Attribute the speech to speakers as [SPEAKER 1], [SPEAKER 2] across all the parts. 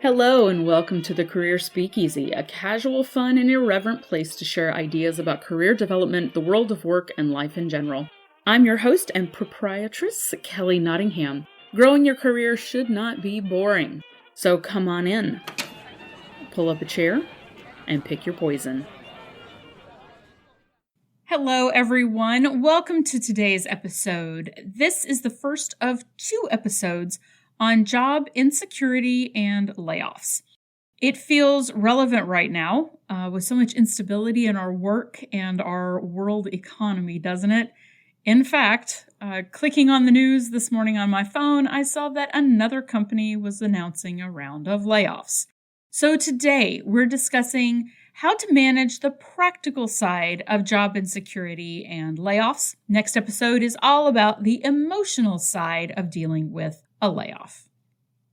[SPEAKER 1] Hello and welcome to the Career Speakeasy, a casual, fun, and irreverent place to share ideas about career development, the world of work, and life in general. I'm your host and proprietress, Kelly Nottingham. Growing your career should not be boring. So come on in, pull up a chair, and pick your poison. Hello, everyone. Welcome to today's episode. This is the first of 2 episodes on job insecurity and layoffs. It feels relevant right now with so much instability in our work and our world economy, doesn't it? In fact, clicking on the news this morning on my phone, I saw that another company was announcing a round of layoffs. So today we're discussing how to manage the practical side of job insecurity and layoffs. Next episode is all about the emotional side of dealing with a layoff.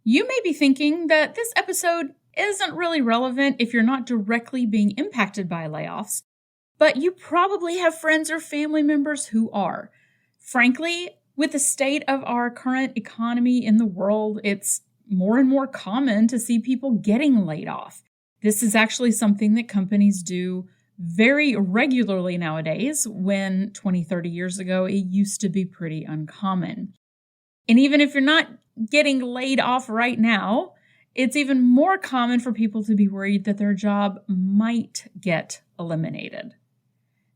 [SPEAKER 1] You may be thinking that this episode isn't really relevant if you're not directly being impacted by layoffs, but you probably have friends or family members who are. Frankly, with the state of our current economy in the world, it's more and more common to see people getting laid off. This is actually something that companies do very regularly nowadays, when 20, 30 years ago, it used to be pretty uncommon. And even if you're not getting laid off right now, it's even more common for people to be worried that their job might get eliminated.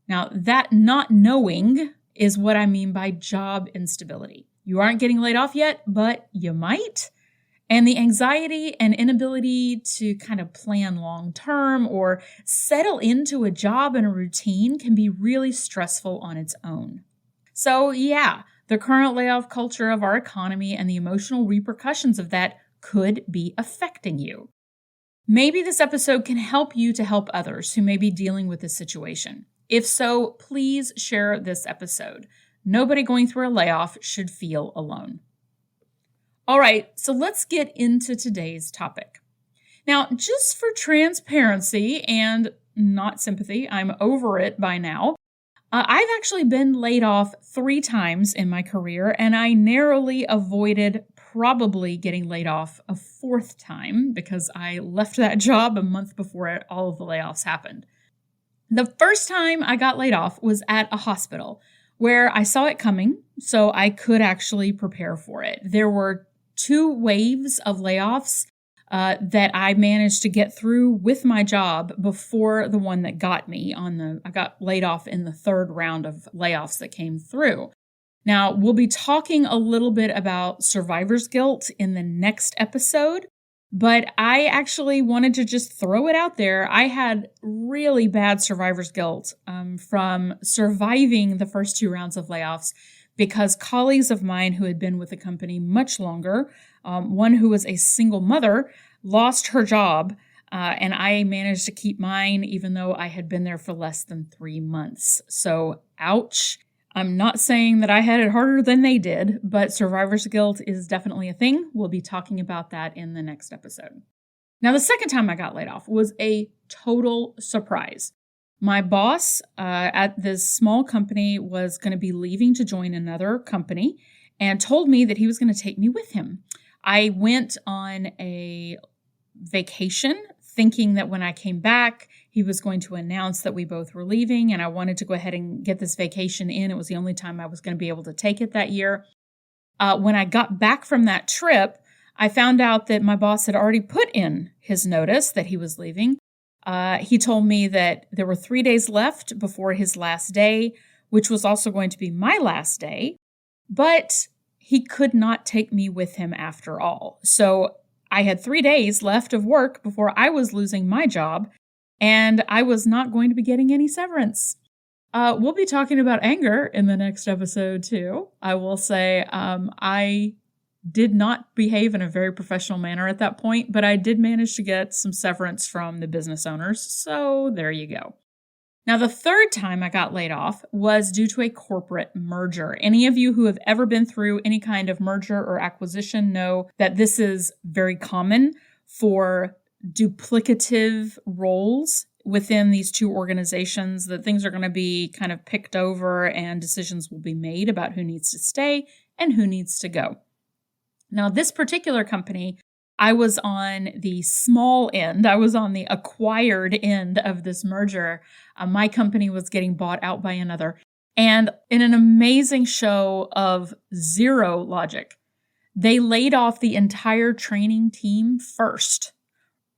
[SPEAKER 1] Now, that not knowing is what I mean by job instability. You aren't getting laid off yet, but you might. And the anxiety and inability to kind of plan long term or settle into a job and a routine can be really stressful on its own. So yeah, the current layoff culture of our economy and the emotional repercussions of that could be affecting you. Maybe this episode can help you to help others who may be dealing with this situation. If so, please share this episode. Nobody going through a layoff should feel alone. All right, so let's get into today's topic. Now, just for transparency and not sympathy, I'm over it by now. I've actually been laid off 3 times in my career, and I narrowly avoided probably getting laid off a 4th time because I left that job a month before all of the layoffs happened. The first time I got laid off was at a hospital where I saw it coming, so I could actually prepare for it. There were 2 waves of layoffs that I managed to get through with my job before the one that got me I got laid off in the 3rd round of layoffs that came through. Now, we'll be talking a little bit about survivor's guilt in the next episode, but I actually wanted to just throw it out there. I had really bad survivor's guilt from surviving the first 2 rounds of layoffs because colleagues of mine who had been with the company much longer, one who was a single mother, lost her job, and I managed to keep mine even though I had been there for less than 3 months. So, ouch. I'm not saying that I had it harder than they did, but survivor's guilt is definitely a thing. We'll be talking about that in the next episode. Now, the second time I got laid off was a total surprise. My boss at this small company was going to be leaving to join another company and told me that he was going to take me with him. I went on a vacation thinking that when I came back, he was going to announce that we both were leaving, and I wanted to go ahead and get this vacation in. It was the only time I was going to be able to take it that year. When I got back from that trip, I found out that my boss had already put in his notice that he was leaving. He told me that there were 3 days left before his last day, which was also going to be my last day, but he could not take me with him after all. So I had 3 days left of work before I was losing my job, and I was not going to be getting any severance. We'll be talking about anger in the next episode too. I will say I did not behave in a very professional manner at that point, but I did manage to get some severance from the business owners. So there you go. Now, the 3rd time I got laid off was due to a corporate merger. Any of you who have ever been through any kind of merger or acquisition know that this is very common for duplicative roles within these 2 organizations, that things are going to be kind of picked over and decisions will be made about who needs to stay and who needs to go. Now, this particular company I was on the small end. I was on the acquired end of this merger. My company was getting bought out by another. And in an amazing show of zero logic, they laid off the entire training team first,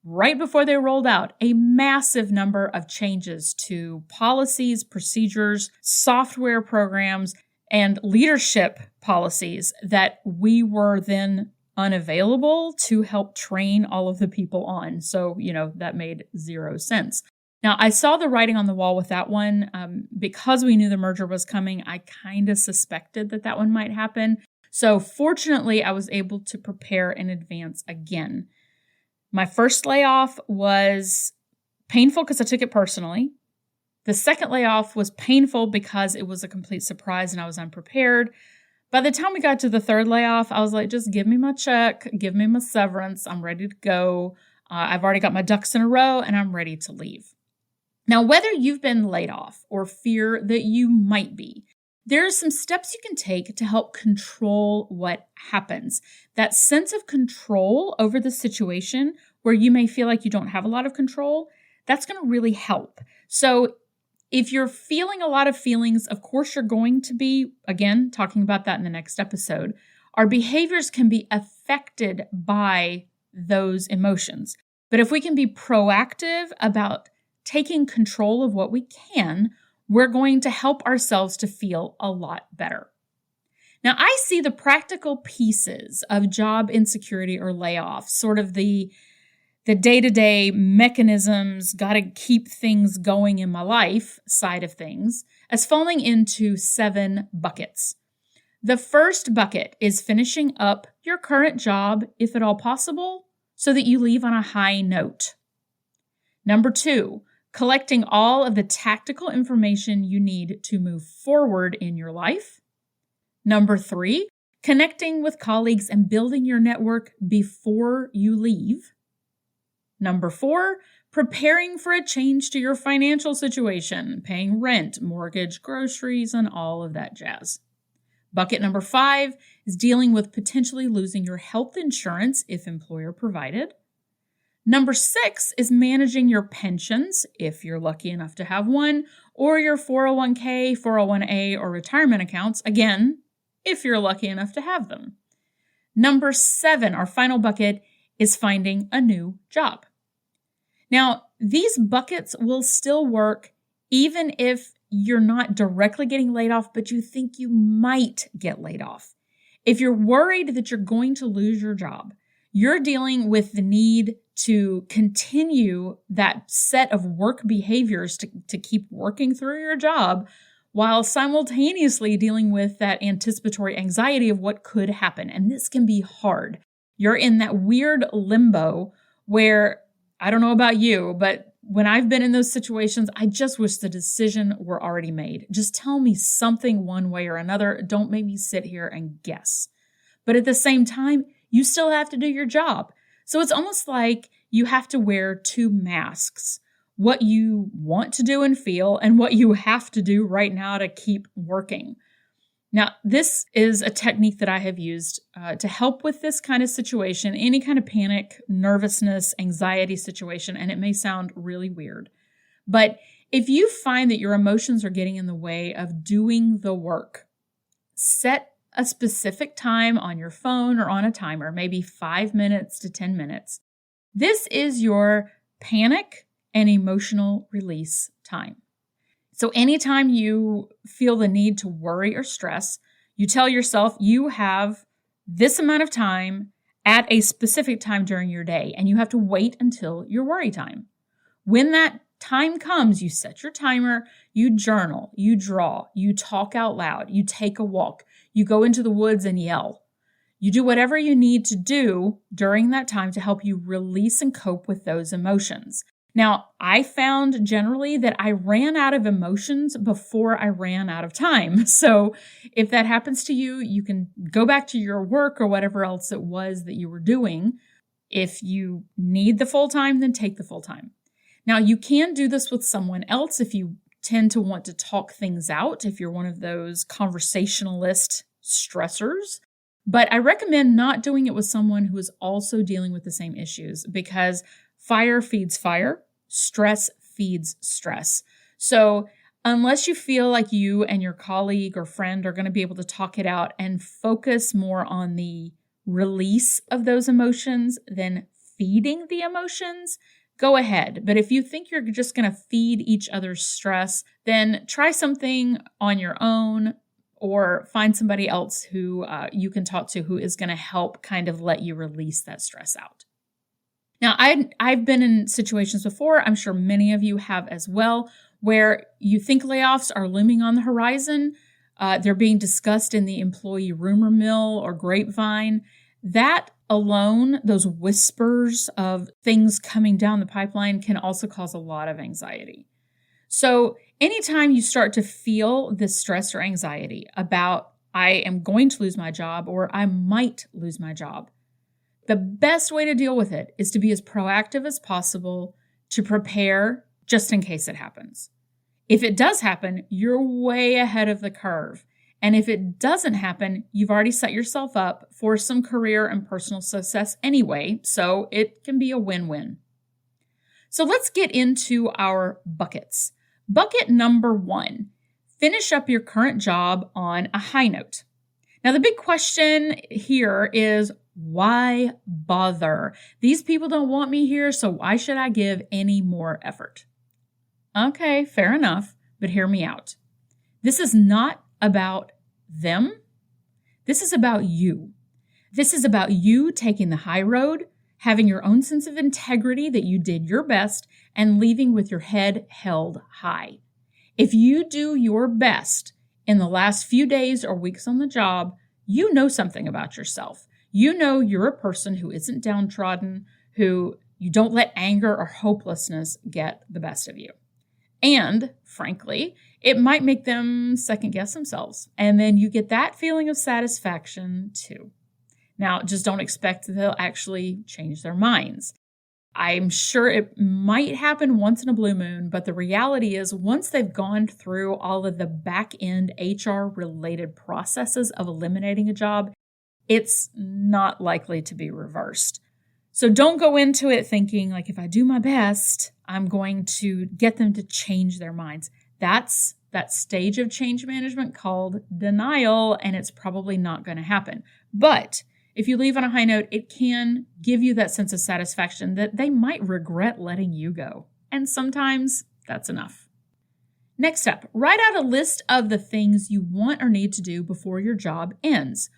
[SPEAKER 1] right before they rolled out a massive number of changes to policies, procedures, software programs, and leadership policies that we were then unavailable to help train all of the people on. So, that made zero sense. Now, I saw the writing on the wall with that one. Because we knew the merger was coming, I kind of suspected that one might happen. So fortunately, I was able to prepare in advance again. My first layoff was painful because I took it personally. The second layoff was painful because it was a complete surprise and I was unprepared. By the time we got to the third layoff, I was like, just give me my check, give me my severance. I'm ready to go. I've already got my ducks in a row and I'm ready to leave. Now, whether you've been laid off or fear that you might be, there are some steps you can take to help control what happens. That sense of control over the situation where you may feel like you don't have a lot of control, that's going to really help. So if you're feeling a lot of feelings, of course you're going to be, again, talking about that in the next episode. Our behaviors can be affected by those emotions. But if we can be proactive about taking control of what we can, we're going to help ourselves to feel a lot better. Now, I see the practical pieces of job insecurity or layoff, sort of the day-to-day mechanisms, got to keep things going in my life side of things, as falling into 7 buckets. The first bucket is finishing up your current job, if at all possible, so that you leave on a high note. Number 2, collecting all of the tactical information you need to move forward in your life. Number 3, connecting with colleagues and building your network before you leave. Number 4, preparing for a change to your financial situation, paying rent, mortgage, groceries, and all of that jazz. Bucket number 5 is dealing with potentially losing your health insurance if employer provided. Number 6 is managing your pensions, if you're lucky enough to have one, or your 401k, 401a, or retirement accounts, again, if you're lucky enough to have them. Number 7, our final bucket, is finding a new job. Now, these buckets will still work even if you're not directly getting laid off, but you think you might get laid off. If you're worried that you're going to lose your job, you're dealing with the need to continue that set of work behaviors to keep working through your job while simultaneously dealing with that anticipatory anxiety of what could happen. And this can be hard. You're in that weird limbo where, I don't know about you, but when I've been in those situations, I just wish the decision were already made. Just tell me something one way or another. Don't make me sit here and guess. But at the same time, you still have to do your job. So it's almost like you have to wear 2 masks, what you want to do and feel and what you have to do right now to keep working. Now, this is a technique that I have used to help with this kind of situation, any kind of panic, nervousness, anxiety situation, and it may sound really weird. But if you find that your emotions are getting in the way of doing the work, set a specific time on your phone or on a timer, maybe 5 minutes to 10 minutes. This is your panic and emotional release time. So anytime you feel the need to worry or stress, you tell yourself you have this amount of time at a specific time during your day, and you have to wait until your worry time. When that time comes, you set your timer, you journal, you draw, you talk out loud, you take a walk, you go into the woods and yell. You do whatever you need to do during that time to help you release and cope with those emotions. Now, I found generally that I ran out of emotions before I ran out of time. So if that happens to you, you can go back to your work or whatever else it was that you were doing. If you need the full time, then take the full time. Now, you can do this with someone else if you tend to want to talk things out, if you're one of those conversationalist stressors. But I recommend not doing it with someone who is also dealing with the same issues because fire feeds fire, stress feeds stress. So unless you feel like you and your colleague or friend are going to be able to talk it out and focus more on the release of those emotions than feeding the emotions, go ahead. But if you think you're just going to feed each other's stress, then try something on your own or find somebody else who you can talk to who is going to help kind of let you release that stress out. Now, I've been in situations before, I'm sure many of you have as well, where you think layoffs are looming on the horizon. They're being discussed in the employee rumor mill or grapevine. That alone, those whispers of things coming down the pipeline can also cause a lot of anxiety. So anytime you start to feel this stress or anxiety about, I am going to lose my job or I might lose my job, the best way to deal with it is to be as proactive as possible to prepare just in case it happens. If it does happen, you're way ahead of the curve. And if it doesn't happen, you've already set yourself up for some career and personal success anyway, so it can be a win-win. So let's get into our buckets. Bucket number 1, finish up your current job on a high note. Now, the big question here is, why bother? These people don't want me here, so why should I give any more effort? Okay, fair enough, but hear me out. This is not about them. This is about you. This is about you taking the high road, having your own sense of integrity that you did your best, and leaving with your head held high. If you do your best in the last few days or weeks on the job, you know something about yourself. You know you're a person who isn't downtrodden, who you don't let anger or hopelessness get the best of you. And frankly, it might make them second guess themselves. And then you get that feeling of satisfaction too. Now, just don't expect that they'll actually change their minds. I'm sure it might happen once in a blue moon, but the reality is once they've gone through all of the back-end HR-related processes of eliminating a job, it's not likely to be reversed. So don't go into it thinking like, if I do my best, I'm going to get them to change their minds. That's that stage of change management called denial, and it's probably not going to happen. But if you leave on a high note, it can give you that sense of satisfaction that they might regret letting you go. And sometimes that's enough. Next up, write out a list of the things you want or need to do before your job ends.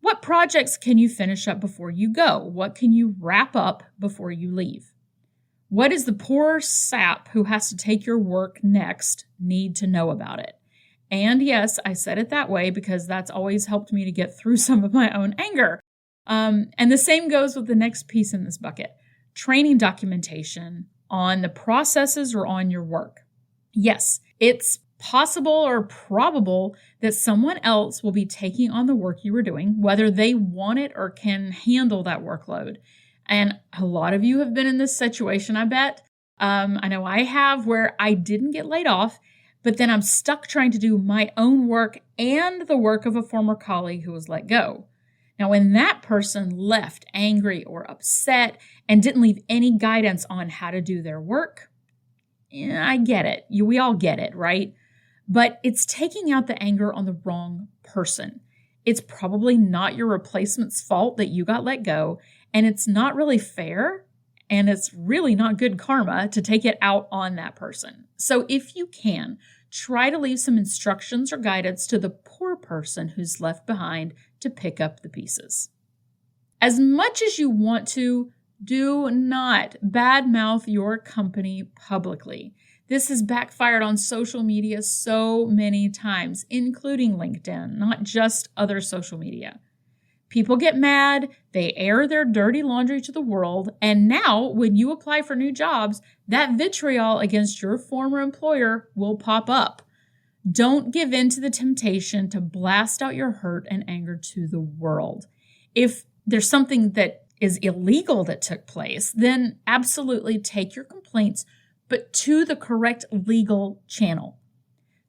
[SPEAKER 1] What projects can you finish up before you go? What can you wrap up before you leave? What does the poor sap who has to take your work next need to know about it? And yes, I said it that way because that's always helped me to get through some of my own anger. And the same goes with the next piece in this bucket, training documentation on the processes or on your work. Yes, it's possible or probable that someone else will be taking on the work you were doing, whether they want it or can handle that workload. And a lot of you have been in this situation, I bet. I know I have, where I didn't get laid off, but then I'm stuck trying to do my own work and the work of a former colleague who was let go. Now, when that person left angry or upset and didn't leave any guidance on how to do their work, I get it. We all get it, right? But it's taking out the anger on the wrong person. It's probably not your replacement's fault that you got let go, and it's not really fair, and it's really not good karma to take it out on that person. So if you can, try to leave some instructions or guidance to the poor person who's left behind to pick up the pieces. As much as you want to, do not badmouth your company publicly. This has backfired on social media so many times, including LinkedIn, not just other social media. People get mad, they air their dirty laundry to the world, and now when you apply for new jobs, that vitriol against your former employer will pop up. Don't give in to the temptation to blast out your hurt and anger to the world. If there's something that is illegal that took place, then absolutely take your complaints, but to the correct legal channel.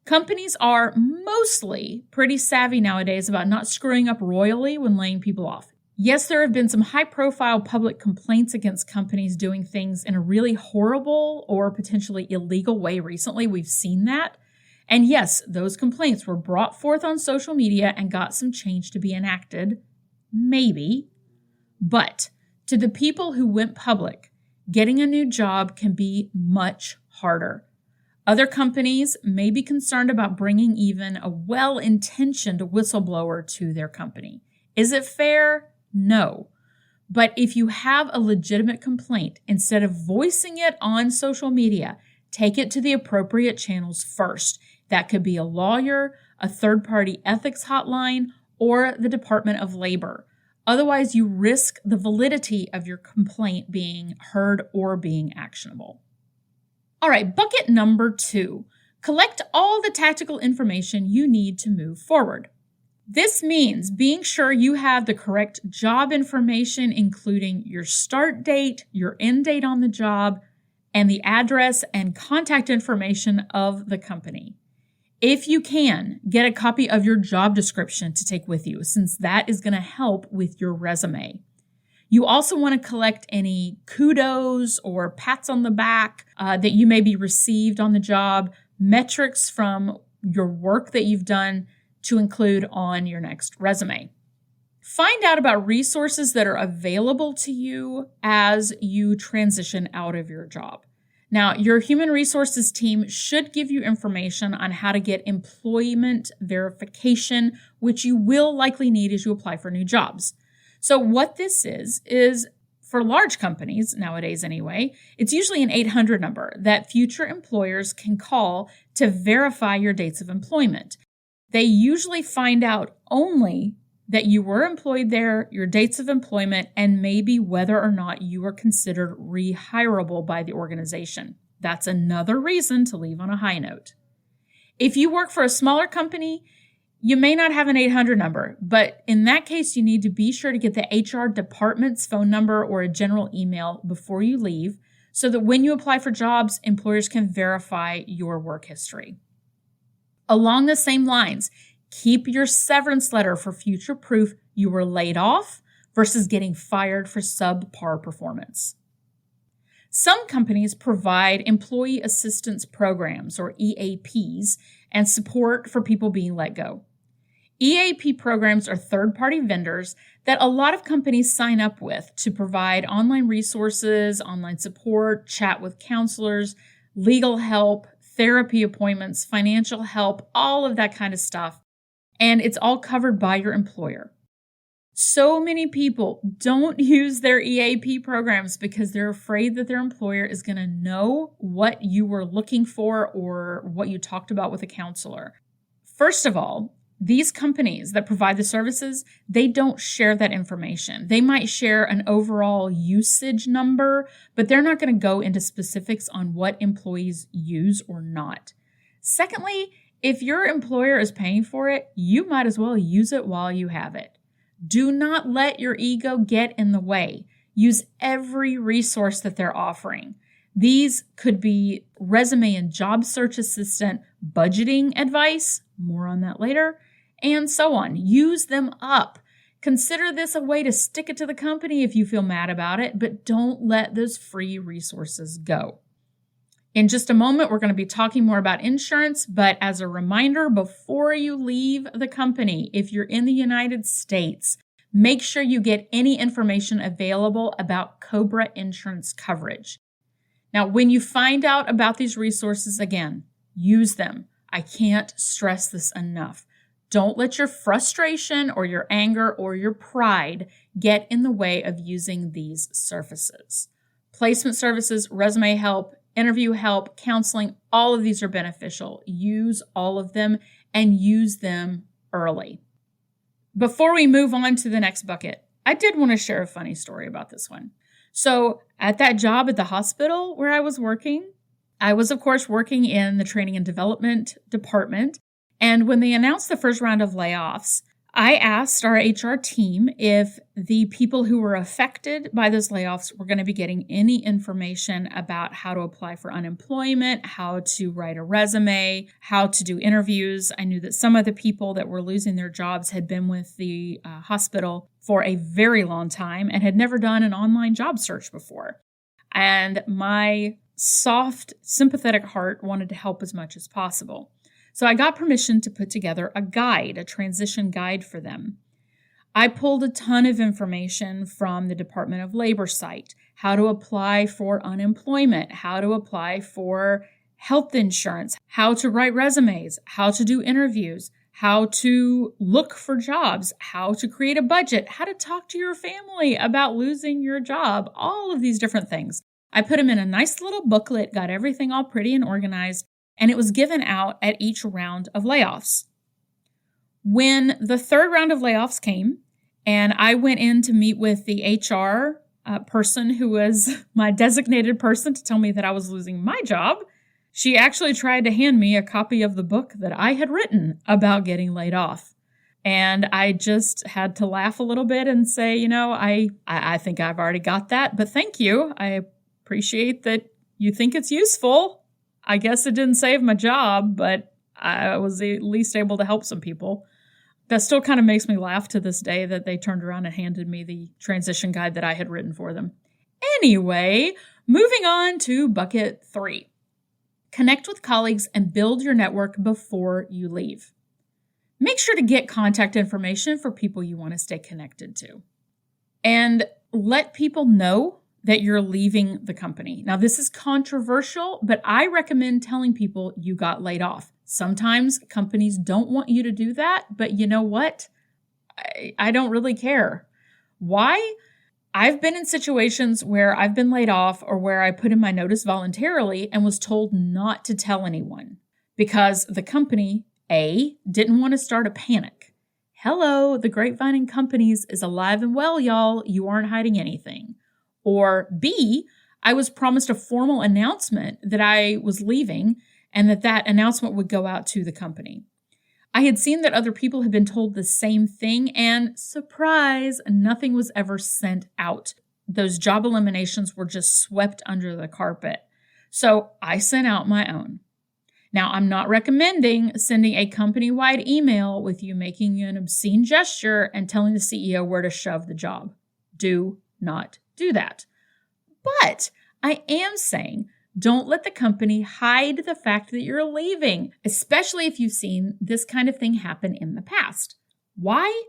[SPEAKER 1] Companies are mostly pretty savvy nowadays about not screwing up royally when laying people off. Yes, there have been some high-profile public complaints against companies doing things in a really horrible or potentially illegal way recently. We've seen that. And yes, those complaints were brought forth on social media and got some change to be enacted. Maybe. But to the people who went public, getting a new job can be much harder. Other companies may be concerned about bringing even a well-intentioned whistleblower to their company. Is it fair? No. But if you have a legitimate complaint, instead of voicing it on social media, take it to the appropriate channels first. That could be a lawyer, a third-party ethics hotline, or the Department of Labor. Otherwise, you risk the validity of your complaint being heard or being actionable. All right, bucket number 2. Collect all the tactical information you need to move forward. This means being sure you have the correct job information, including your start date, your end date on the job, and the address and contact information of the company. If you can, get a copy of your job description to take with you, since that is going to help with your resume. You also want to collect any kudos or pats on the back that you maybe received on the job, metrics from your work that you've done to include on your next resume. Find out about resources that are available to you as you transition out of your job. Now, your human resources team should give you information on how to get employment verification, which you will likely need as you apply for new jobs. So what this is for large companies nowadays anyway, it's usually an 800 number that future employers can call to verify your dates of employment. They usually find out only that you were employed there, your dates of employment, and maybe whether or not you are considered rehirable by the organization. That's another reason to leave on a high note. If you work for a smaller company, you may not have an 800 number, but in that case, you need to be sure to get the HR department's phone number or a general email before you leave so that when you apply for jobs, employers can verify your work history. Along the same lines, keep your severance letter for future proof you were laid off versus getting fired for subpar performance. Some companies provide employee assistance programs, or EAPs, and support for people being let go. EAP programs are third-party vendors that a lot of companies sign up with to provide online resources, online support, chat with counselors, legal help, therapy appointments, financial help, all of that kind of stuff. And it's all covered by your employer. So many people don't use their EAP programs because they're afraid that their employer is going to know what you were looking for or what you talked about with a counselor. First of all, these companies that provide the services, they don't share that information. They might share an overall usage number, but they're not going to go into specifics on what employees use or not. Secondly, if your employer is paying for it, you might as well use it while you have it. Do not let your ego get in the way. Use every resource that they're offering. These could be resume and job search assistant, budgeting advice, more on that later, and so on. Use them up. Consider this a way to stick it to the company if you feel mad about it, but don't let those free resources go. In just a moment, we're going to be talking more about insurance, but as a reminder, before you leave the company, if you're in the United States, make sure you get any information available about COBRA insurance coverage. Now, when you find out about these resources, again, use them. I can't stress this enough. Don't let your frustration or your anger or your pride get in the way of using these services. Placement services, resume help, interview help, counseling, all of these are beneficial. Use all of them and use them early. Before we move on to the next bucket, I did want to share a funny story about this one. So at that job at the hospital where I was working, I was, of course, working in the training and development department. And when they announced the first round of layoffs, I asked our HR team if the people who were affected by those layoffs were going to be getting any information about how to apply for unemployment, how to write a resume, how to do interviews. I knew that some of the people that were losing their jobs had been with the hospital for a very long time and had never done an online job search before. And my soft, sympathetic heart wanted to help as much as possible. So I got permission to put together a guide, a transition guide for them. I pulled a ton of information from the Department of Labor site, how to apply for unemployment, how to apply for health insurance, how to write resumes, how to do interviews, how to look for jobs, how to create a budget, how to talk to your family about losing your job, all of these different things. I put them in a nice little booklet, got everything all pretty and organized, and it was given out at each round of layoffs. When the third round of layoffs came, and I went in to meet with the HR person who was my designated person to tell me that I was losing my job, she actually tried to hand me a copy of the book that I had written about getting laid off. And I just had to laugh a little bit and say, I think I've already got that, but thank you. I appreciate that you think it's useful. I guess it didn't save my job, but I was at least able to help some people. That still kind of makes me laugh to this day that they turned around and handed me the transition guide that I had written for them. Anyway, moving on to bucket 3. Connect with colleagues and build your network before you leave. Make sure to get contact information for people you want to stay connected to. And let people know that you're leaving the company. Now, this is controversial, but I recommend telling people you got laid off. Sometimes companies don't want you to do that, but you know what? I don't really care. Why? I've been in situations where I've been laid off or where I put in my notice voluntarily and was told not to tell anyone because the company, A, didn't want to start a panic. Hello, the grapevine in companies is alive and well, y'all. You aren't hiding anything. Or B, I was promised a formal announcement that I was leaving and that announcement would go out to the company. I had seen that other people had been told the same thing and surprise, nothing was ever sent out. Those job eliminations were just swept under the carpet. So I sent out my own. Now, I'm not recommending sending a company-wide email with you making an obscene gesture and telling the CEO where to shove the job. Do not do that. But I am saying don't let the company hide the fact that you're leaving, especially if you've seen this kind of thing happen in the past. Why?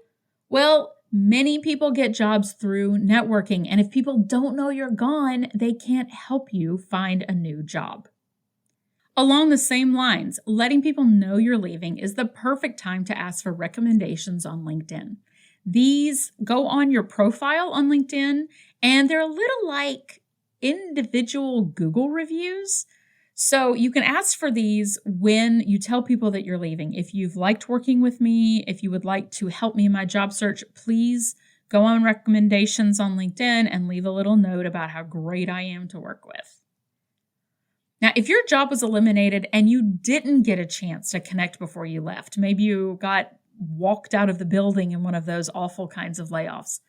[SPEAKER 1] Well, many people get jobs through networking, and if people don't know you're gone, they can't help you find a new job. Along the same lines, letting people know you're leaving is the perfect time to ask for recommendations on LinkedIn. These go on your profile on LinkedIn, and they're a little like individual Google reviews. So you can ask for these when you tell people that you're leaving. If you've liked working with me, if you would like to help me in my job search, please go on recommendations on LinkedIn and leave a little note about how great I am to work with. Now, if your job was eliminated and you didn't get a chance to connect before you left, maybe you got walked out of the building in one of those awful kinds of layoffs,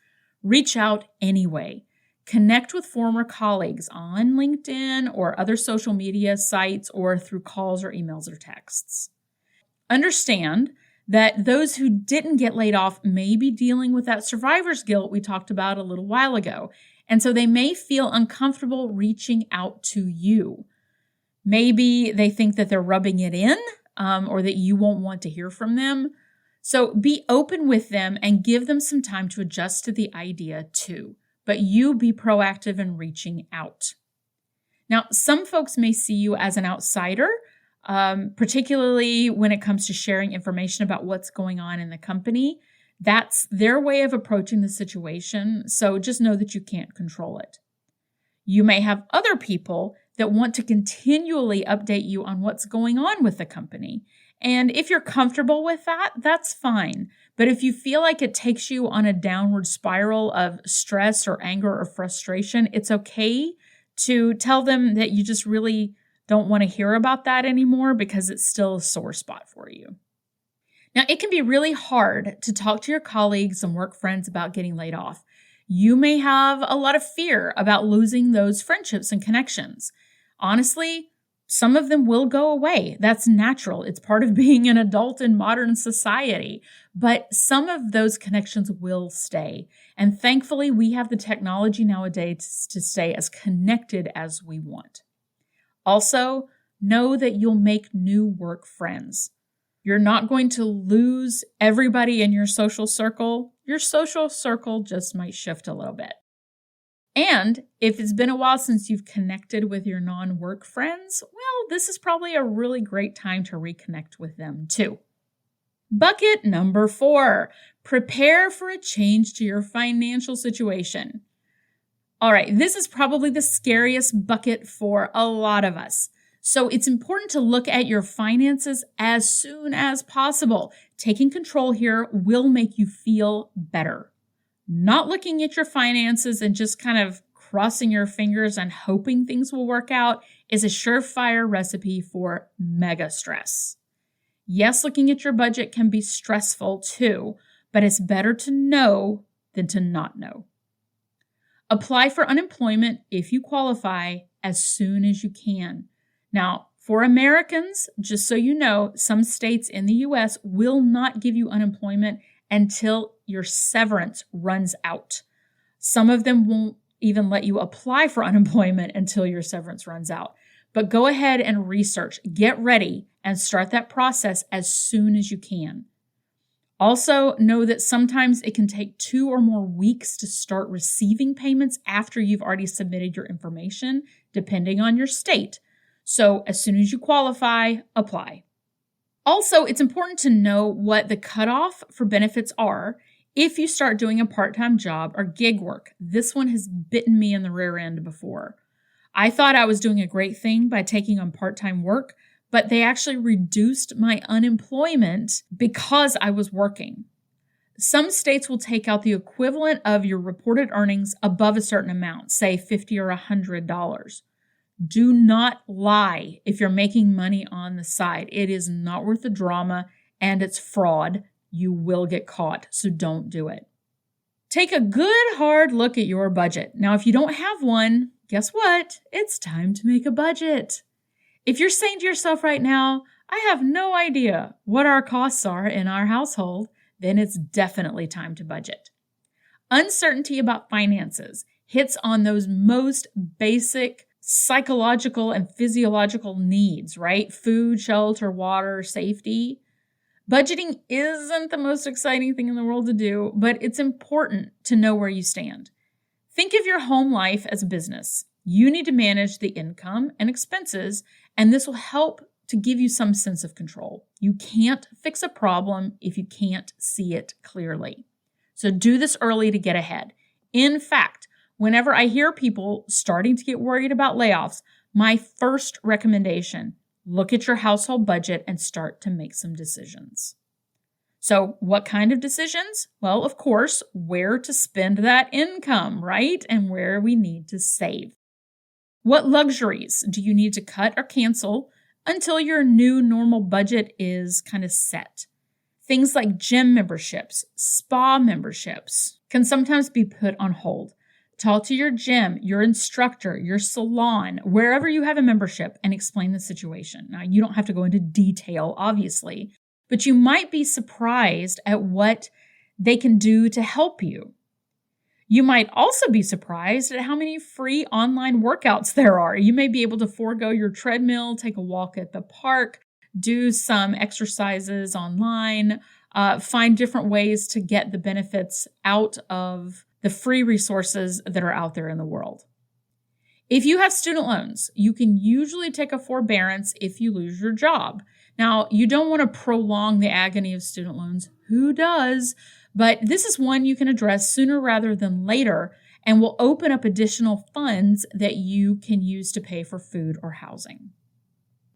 [SPEAKER 1] reach out anyway. Connect with former colleagues on LinkedIn or other social media sites or through calls or emails or texts. Understand that those who didn't get laid off may be dealing with that survivor's guilt we talked about a little while ago. And so they may feel uncomfortable reaching out to you. Maybe they think that they're rubbing it in or that you won't want to hear from them. So be open with them and give them some time to adjust to the idea too. But you be proactive in reaching out. Now, some folks may see you as an outsider, particularly when it comes to sharing information about what's going on in the company. That's their way of approaching the situation, so just know that you can't control it. You may have other people that want to continually update you on what's going on with the company. And if you're comfortable with that, that's fine. But if you feel like it takes you on a downward spiral of stress or anger or frustration, it's okay to tell them that you just really don't want to hear about that anymore because it's still a sore spot for you. Now, it can be really hard to talk to your colleagues and work friends about getting laid off. You may have a lot of fear about losing those friendships and connections. Honestly, some of them will go away. That's natural. It's part of being an adult in modern society. But some of those connections will stay. And thankfully, we have the technology nowadays to stay as connected as we want. Also, know that you'll make new work friends. You're not going to lose everybody in your social circle. Your social circle just might shift a little bit. And if it's been a while since you've connected with your non-work friends, well, this is probably a really great time to reconnect with them too. Bucket number 4, prepare for a change to your financial situation. All right, this is probably the scariest bucket for a lot of us. So it's important to look at your finances as soon as possible. Taking control here will make you feel better. Not looking at your finances and just kind of crossing your fingers and hoping things will work out is a surefire recipe for mega stress. Yes, looking at your budget can be stressful too, but it's better to know than to not know. Apply for unemployment if you qualify as soon as you can. Now, for Americans, just so you know, some states in the U.S. will not give you unemployment until your severance runs out. Some of them won't even let you apply for unemployment until your severance runs out. But go ahead and research, get ready, and start that process as soon as you can. Also, know that sometimes it can take 2 or more weeks to start receiving payments after you've already submitted your information, depending on your state. So as soon as you qualify, apply. Also, it's important to know what the cutoff for benefits are if you start doing a part-time job or gig work. This one has bitten me in the rear end before. I thought I was doing a great thing by taking on part-time work, but they actually reduced my unemployment because I was working. Some states will take out the equivalent of your reported earnings above a certain amount, say $50 or $100. Do not lie if you're making money on the side. It is not worth the drama and it's fraud. You will get caught, so don't do it. Take a good hard look at your budget. Now, if you don't have one, guess what? It's time to make a budget. If you're saying to yourself right now, I have no idea what our costs are in our household, then it's definitely time to budget. Uncertainty about finances hits on those most basic psychological and physiological needs, right? Food, shelter, water, safety. Budgeting isn't the most exciting thing in the world to do, but it's important to know where you stand. Think of your home life as a business. You need to manage the income and expenses, and this will help to give you some sense of control. You can't fix a problem if you can't see it clearly. So do this early to get ahead. In fact, whenever I hear people starting to get worried about layoffs, my first recommendation, look at your household budget and start to make some decisions. So what kind of decisions? Well, of course, where to spend that income, right? And where we need to save. What luxuries do you need to cut or cancel until your new normal budget is kind of set? Things like gym memberships, spa memberships can sometimes be put on hold. Talk to your gym, your instructor, your salon, wherever you have a membership, and explain the situation. Now, you don't have to go into detail, obviously, but you might be surprised at what they can do to help you. You might also be surprised at how many free online workouts there are. You may be able to forego your treadmill, take a walk at the park, do some exercises online, find different ways to get the benefits out of the free resources that are out there in the world. If you have student loans, you can usually take a forbearance if you lose your job. Now, you don't want to prolong the agony of student loans. Who does? But this is one you can address sooner rather than later and will open up additional funds that you can use to pay for food or housing.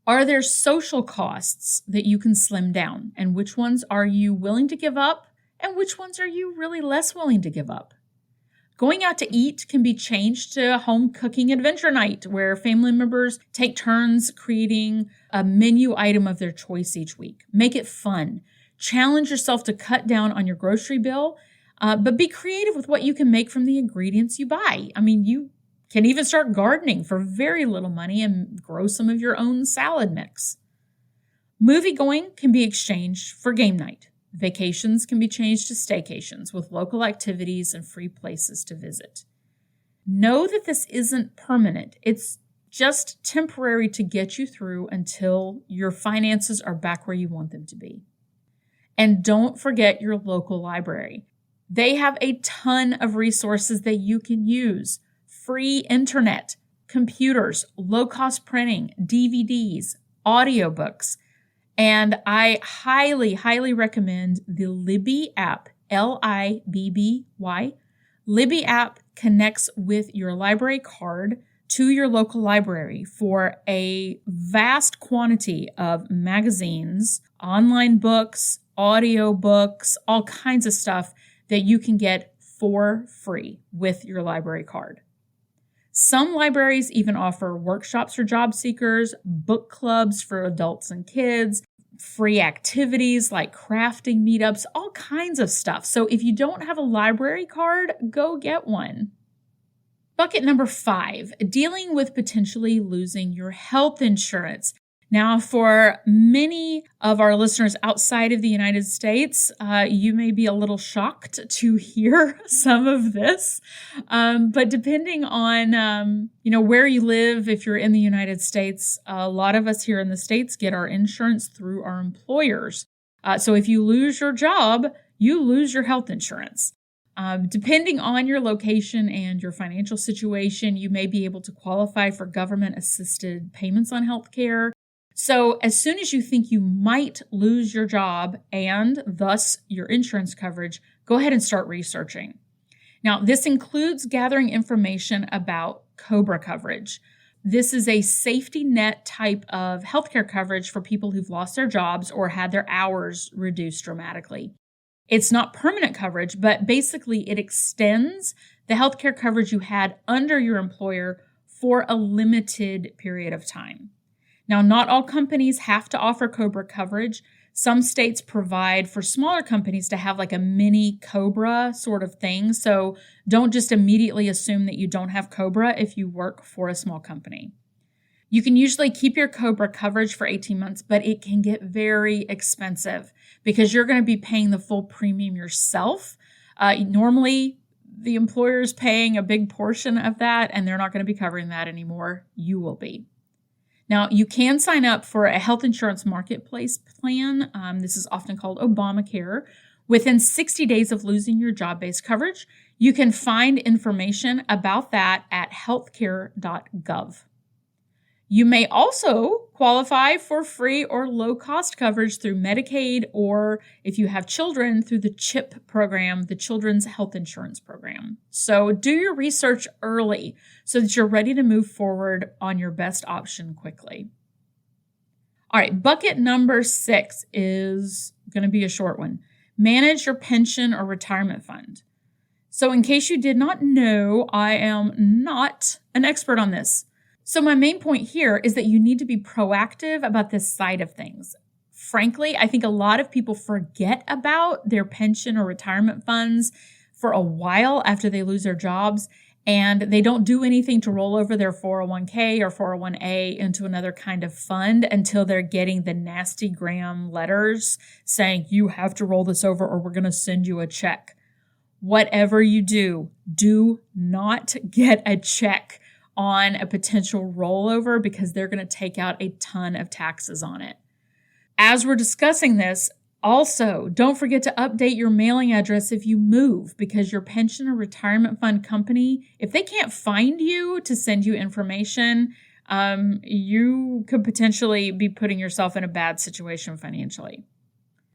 [SPEAKER 1] Are there social costs that you can slim down? And which ones are you willing to give up? And which ones are you really less willing to give up? Going out to eat can be changed to a home cooking adventure night where family members take turns creating a menu item of their choice each week. Make it fun. Challenge yourself to cut down on your grocery bill, but be creative with what you can make from the ingredients you buy. I mean, you can even start gardening for very little money and grow some of your own salad mix. Movie going can be exchanged for game night. Vacations can be changed to staycations with local activities and free places to visit. Know that this isn't permanent. It's just temporary to get you through until your finances are back where you want them to be. And don't forget your local library. They have a ton of resources that you can use. Free internet, computers, low-cost printing, DVDs, audiobooks. And I highly, highly recommend the Libby app, Libby. Libby app connects with your library card to your local library for a vast quantity of magazines, online books, audiobooks, all kinds of stuff that you can get for free with your library card. Some libraries even offer workshops for job seekers, book clubs for adults and kids, free activities like crafting meetups, all kinds of stuff. So if you don't have a library card, go get one. Bucket number 5, dealing with potentially losing your health insurance. Now, for many of our listeners outside of the United States, you may be a little shocked to hear some of this. But depending on, where you live, if you're in the United States, a lot of us here in the States get our insurance through our employers. So if you lose your job, you lose your health insurance. Depending on your location and your financial situation, you may be able to qualify for government-assisted payments on healthcare. So as soon as you think you might lose your job and thus your insurance coverage, go ahead and start researching. Now, this includes gathering information about COBRA coverage. This is a safety net type of healthcare coverage for people who've lost their jobs or had their hours reduced dramatically. It's not permanent coverage, but basically it extends the healthcare coverage you had under your employer for a limited period of time. Now, not all companies have to offer COBRA coverage. Some states provide for smaller companies to have like a mini COBRA sort of thing. So don't just immediately assume that you don't have COBRA if you work for a small company. You can usually keep your COBRA coverage for 18 months, but it can get very expensive because you're going to be paying the full premium yourself. Normally, the employer is paying a big portion of that, and they're not going to be covering that anymore. You will be. Now, you can sign up for a health insurance marketplace plan. This is often called Obamacare. Within 60 days of losing your job-based coverage, you can find information about that at healthcare.gov. You may also qualify for free or low-cost coverage through Medicaid, or if you have children, through the CHIP program, the Children's Health Insurance Program. So do your research early so that you're ready to move forward on your best option quickly. All right, bucket number 6 is going to be a short one. Manage your pension or retirement fund. So in case you did not know, I am not an expert on this. So my main point here is that you need to be proactive about this side of things. Frankly, I think a lot of people forget about their pension or retirement funds for a while after they lose their jobs, and they don't do anything to roll over their 401k or 401a into another kind of fund until they're getting the nasty gram letters saying, you have to roll this over or we're going to send you a check. Whatever you do, do not get a check on a potential rollover because they're going to take out a ton of taxes on it. As we're discussing this, also, don't forget to update your mailing address if you move, because your pension or retirement fund company, if they can't find you to send you information, you could potentially be putting yourself in a bad situation financially.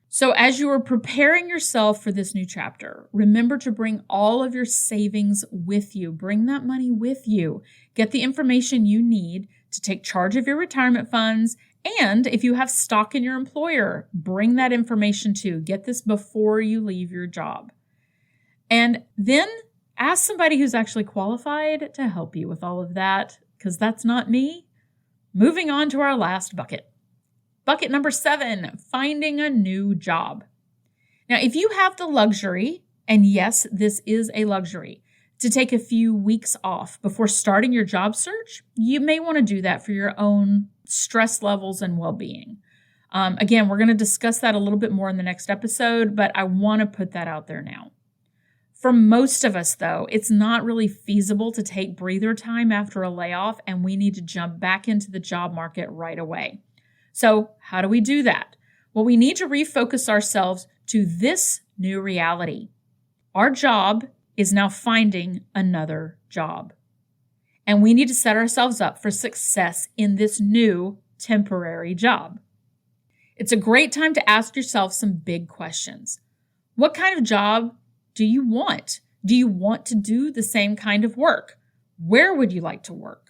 [SPEAKER 1] So as you are preparing yourself for this new chapter, remember to bring all of your savings with you. Bring that money with you. Get the information you need to take charge of your retirement funds. And if you have stock in your employer, bring that information too. Get this before you leave your job. And then ask somebody who's actually qualified to help you with all of that, because that's not me. Moving on to our last bucket. Bucket number 7, finding a new job. Now, if you have the luxury, and yes, this is a luxury, to take a few weeks off before starting your job search, you may want to do that for your own stress levels and well-being. Again, we're going to discuss that a little bit more in the next episode, but I want to put that out there now. For most of us, though, it's not really feasible to take breather time after a layoff, and we need to jump back into the job market right away. So how do we do that? Well, we need to refocus ourselves to this new reality. Our job is now finding another job. And we need to set ourselves up for success in this new temporary job. It's a great time to ask yourself some big questions. What kind of job do you want? Do you want to do the same kind of work? Where would you like to work?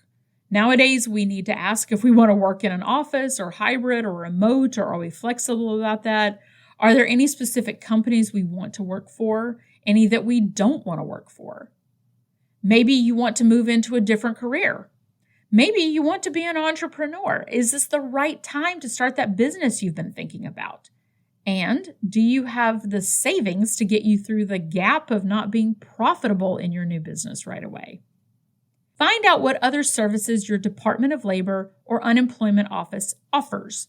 [SPEAKER 1] Nowadays, we need to ask if we want to work in an office or hybrid or remote, or are we flexible about that? Are there any specific companies we want to work for? Any that we don't want to work for? Maybe you want to move into a different career. Maybe you want to be an entrepreneur. Is this the right time to start that business you've been thinking about? And do you have the savings to get you through the gap of not being profitable in your new business right away? Find out what other services your Department of Labor or unemployment office offers.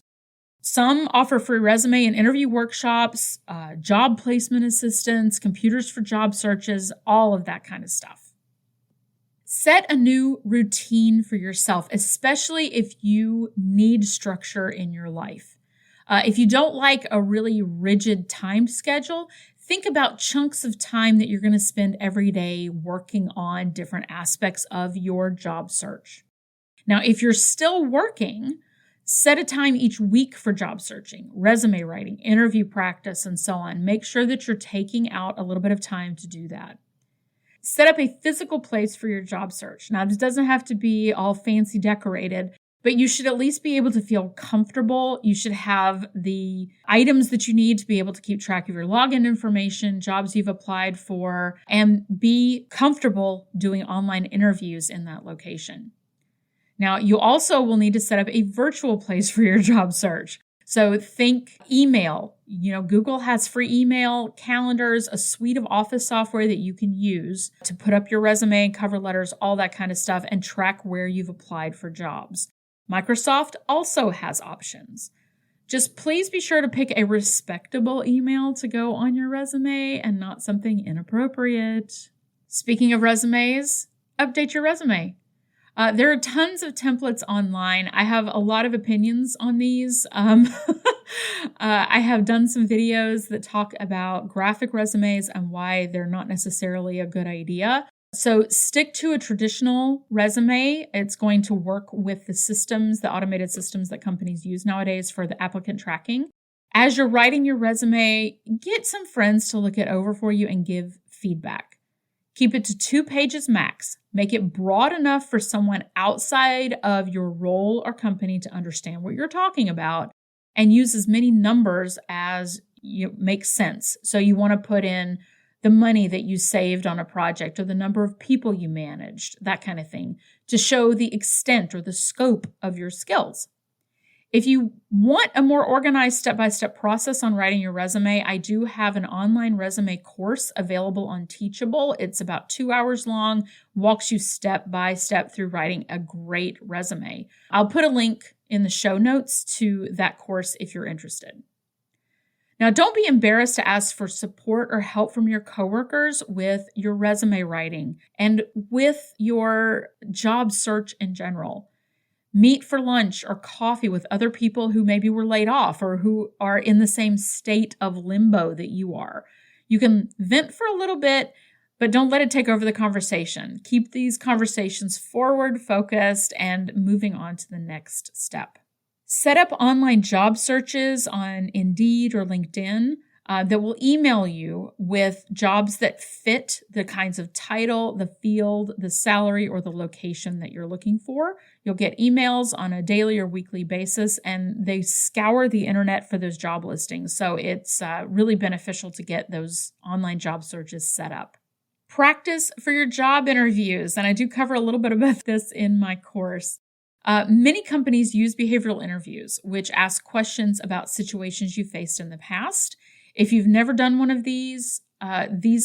[SPEAKER 1] Some offer free resume and interview workshops, job placement assistance, computers for job searches, all of that kind of stuff. Set a new routine for yourself, especially if you need structure in your life. If you don't like a really rigid time schedule, think about chunks of time that you're going to spend every day working on different aspects of your job search. Now, if you're still working, set a time each week for job searching, resume writing, interview practice, and so on. Make sure that you're taking out a little bit of time to do that. Set up a physical place for your job search. Now, this doesn't have to be all fancy decorated, but you should at least be able to feel comfortable. You should have the items that you need to be able to keep track of your login information, jobs you've applied for, and be comfortable doing online interviews in that location. Now, you also will need to set up a virtual place for your job search. So think email. Google has free email, calendars, a suite of office software that you can use to put up your resume, cover letters, all that kind of stuff, and track where you've applied for jobs. Microsoft also has options. Just please be sure to pick a respectable email to go on your resume and not something inappropriate. Speaking of resumes, update your resume. There are tons of templates online. I have a lot of opinions on these. I have done some videos that talk about graphic resumes and why they're not necessarily a good idea. So stick to a traditional resume. It's going to work with the systems, the automated systems that companies use nowadays for the applicant tracking. As you're writing your resume, get some friends to look it over for you and give feedback. Keep it to 2 pages max. Make it broad enough for someone outside of your role or company to understand what you're talking about, and use as many numbers as make sense. So you want to put in the money that you saved on a project or the number of people you managed, that kind of thing, to show the extent or the scope of your skills. If you want a more organized step-by-step process on writing your resume, I do have an online resume course available on Teachable. It's about 2 hours long, walks you step by step through writing a great resume. I'll put a link in the show notes to that course if you're interested. Now, don't be embarrassed to ask for support or help from your coworkers with your resume writing and with your job search in general. Meet for lunch or coffee with other people who maybe were laid off or who are in the same state of limbo that you are. You can vent for a little bit, but don't let it take over the conversation. Keep these conversations forward focused and moving on to the next step. Set up online job searches on Indeed or LinkedIn that will email you with jobs that fit the kinds of title, the field, the salary, or the location that you're looking for. You'll get emails on a daily or weekly basis, and they scour the internet for those job listings. So it's really beneficial to get those online job searches set up. Practice for your job interviews, and I do cover a little bit about this in my course. Many companies use behavioral interviews, which ask questions about situations you faced in the past. If you've never done one of these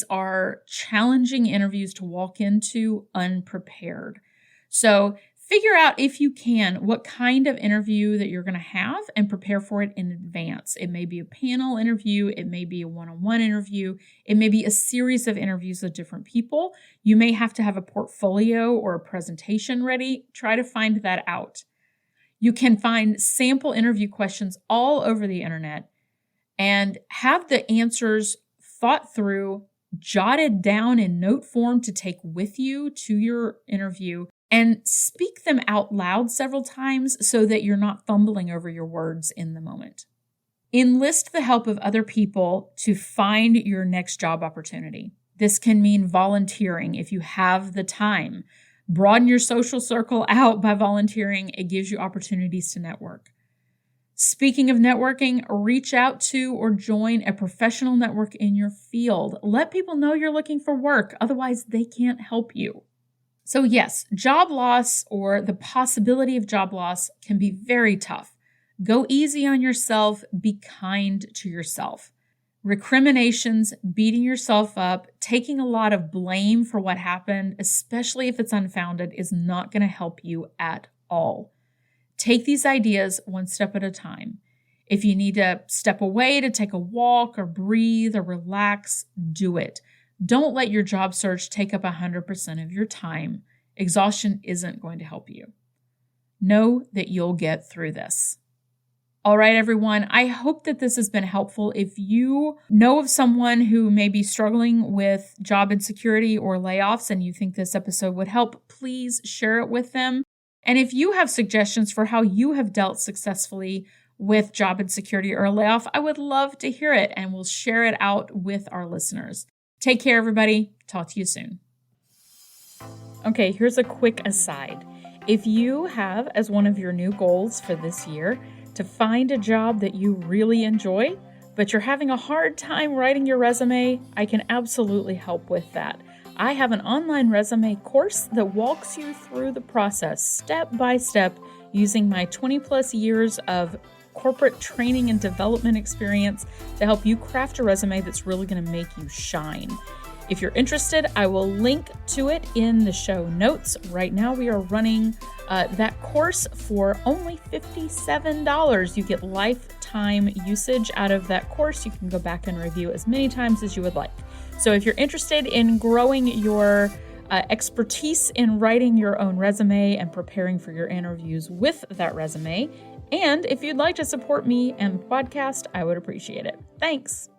[SPEAKER 1] are challenging interviews to walk into unprepared. So figure out, if you can, what kind of interview that you're going to have and prepare for it in advance. It may be a panel interview. It may be a one-on-one interview. It may be a series of interviews with different people. You may have to have a portfolio or a presentation ready. Try to find that out. You can find sample interview questions all over the internet and have the answers thought through, jotted down in note form to take with you to your interview, and speak them out loud several times so that you're not fumbling over your words in the moment. Enlist the help of other people to find your next job opportunity. This can mean volunteering if you have the time. Broaden your social circle out by volunteering. It gives you opportunities to network. Speaking of networking, reach out to or join a professional network in your field. Let people know you're looking for work. Otherwise, they can't help you. So yes, job loss or the possibility of job loss can be very tough. Go easy on yourself. Be kind to yourself. Recriminations, beating yourself up, taking a lot of blame for what happened, especially if it's unfounded, is not going to help you at all. Take these ideas one step at a time. If you need to step away to take a walk or breathe or relax, do it. Don't let your job search take up 100% of your time. Exhaustion isn't going to help you. Know that you'll get through this. All right, everyone, I hope that this has been helpful. If you know of someone who may be struggling with job insecurity or layoffs and you think this episode would help, please share it with them. And if you have suggestions for how you have dealt successfully with job insecurity or a layoff, I would love to hear it, and we'll share it out with our listeners. Take care, everybody. Talk to you soon. Okay, here's a quick aside. If you have as one of your new goals for this year to find a job that you really enjoy, but you're having a hard time writing your resume, I can absolutely help with that. I have an online resume course that walks you through the process step by step using my 20 plus years of corporate training and development experience to help you craft a resume that's really going to make you shine. If you're interested, I will link to it in the show notes. Right now, we are running that course for only $57. You get lifetime usage out of that course. You can go back and review as many times as you would like. So if you're interested in growing your expertise in writing your own resume and preparing for your interviews with that resume, and if you'd like to support me and the podcast, I would appreciate it. Thanks.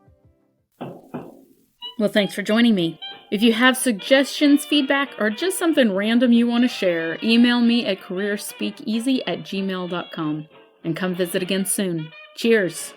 [SPEAKER 1] Well, thanks for joining me. If you have suggestions, feedback, or just something random you want to share, email me at careerspeakeasy@gmail.com. And come visit again soon. Cheers.